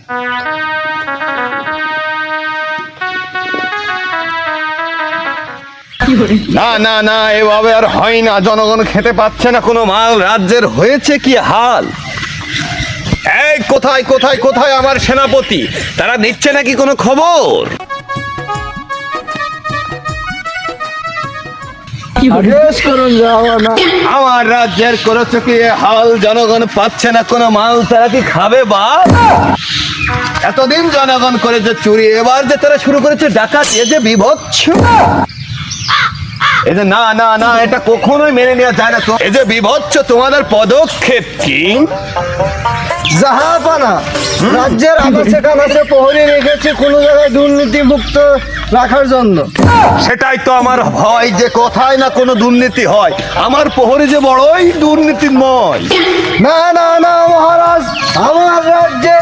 না না না, এভাবে আর হয় না। জনগণ খেতে পাচ্ছে না কোনো মাল। রাজ্যের হয়েছে কি হাল! এই কোথায় কোথায় কোথায় আমার সেনাপতি? তারা নিচ্ছে নাকি কোনো খবর? আমার রাজ্যের করেছে কি হাল? জনগণ পাচ্ছে না কোনো মাল, তারা কি খাবে বা? এতদিন জনগণ করেছে চুরি, এবার যে তারা শুরু করেছে ডাকাতি, এ যে বিভৎস! এই যে না না না, এটা কখনোই মেনে নেওয়া যায় না। তো এই যে বিভৎস, তোমাদের পদক্ষেপ কি? জাহাপানা, রাজ্যের আনাচে কানাচে প্রহরী রেখেছে কোনো জায়গায় দুর্নীতি মুক্ত রাখার জন্য। সেটাই তো আমার ভয়, যে কোথায় না কোনো দুর্নীতি হয়। আমার প্রহরী যে বড়ই দুর্নীতিময়। না না না মহারাজ, আমার রাজ্যে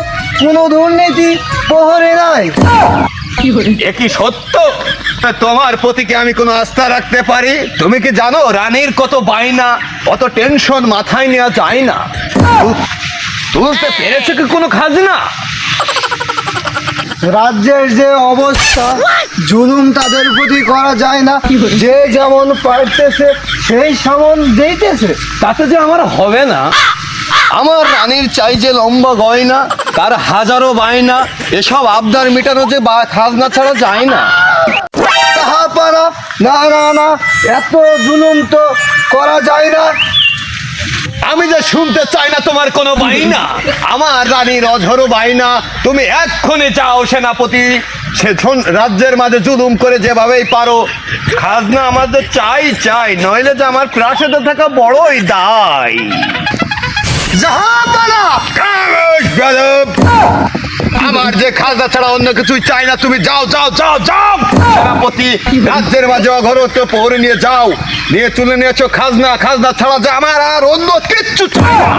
কোনো দুর্নীতি প্রহরী নাই। এ কি সত্য? তোমার প্রতি কি আমি কোনো আস্থা রাখতে পারি? তুমি কি জানো রানীর কত বায়না, অত টেনশন মাথায় নেওয়া যায় না। তুলতে পেরেছে কি কোনো খাজনা? রাজ্যের যে অবস্থা, জুলুম তাদের প্রতি করা যায় না। যে যেমন পারতেছে সেই সমান দিতেছে। তাতে যে আমার হবে না। আমার রানীর চাই যে লম্বা গয়না, তার হাজারো বায়না, এসব আবদার মেটানো যে খাজনা ছাড়া যায় না। জাহাপানা, না না না, এত জুলুম তো করা যায় না। আমি যে শুনতে চাই না তোমার কোনো বাইনা। আমার রানীর অঝরো বাইনা। তুমি এক্ষুনি যাও সেনাপতি, সে রাজ্যের মাঝে জুলুম করে যেভাবেই পারো খাজনা আমাদের চাই চাই, নইলে যে আমার প্রাসাদে থাকা বড়ই দায়। জাহাপানা, আমার যে খাজনা ছাড়া অন্য কিছুই চাই না। তুমি যাও যাও যাও যাও সেনাপতি, রাজ্যের মাঝে অঘরত্ব প্রহরী নিয়ে যাও, নিয়ে তুলে নিয়েছো খাজনা। খাজনা ছাড়া যে আমার আর অন্য কিচ্ছু চাই না।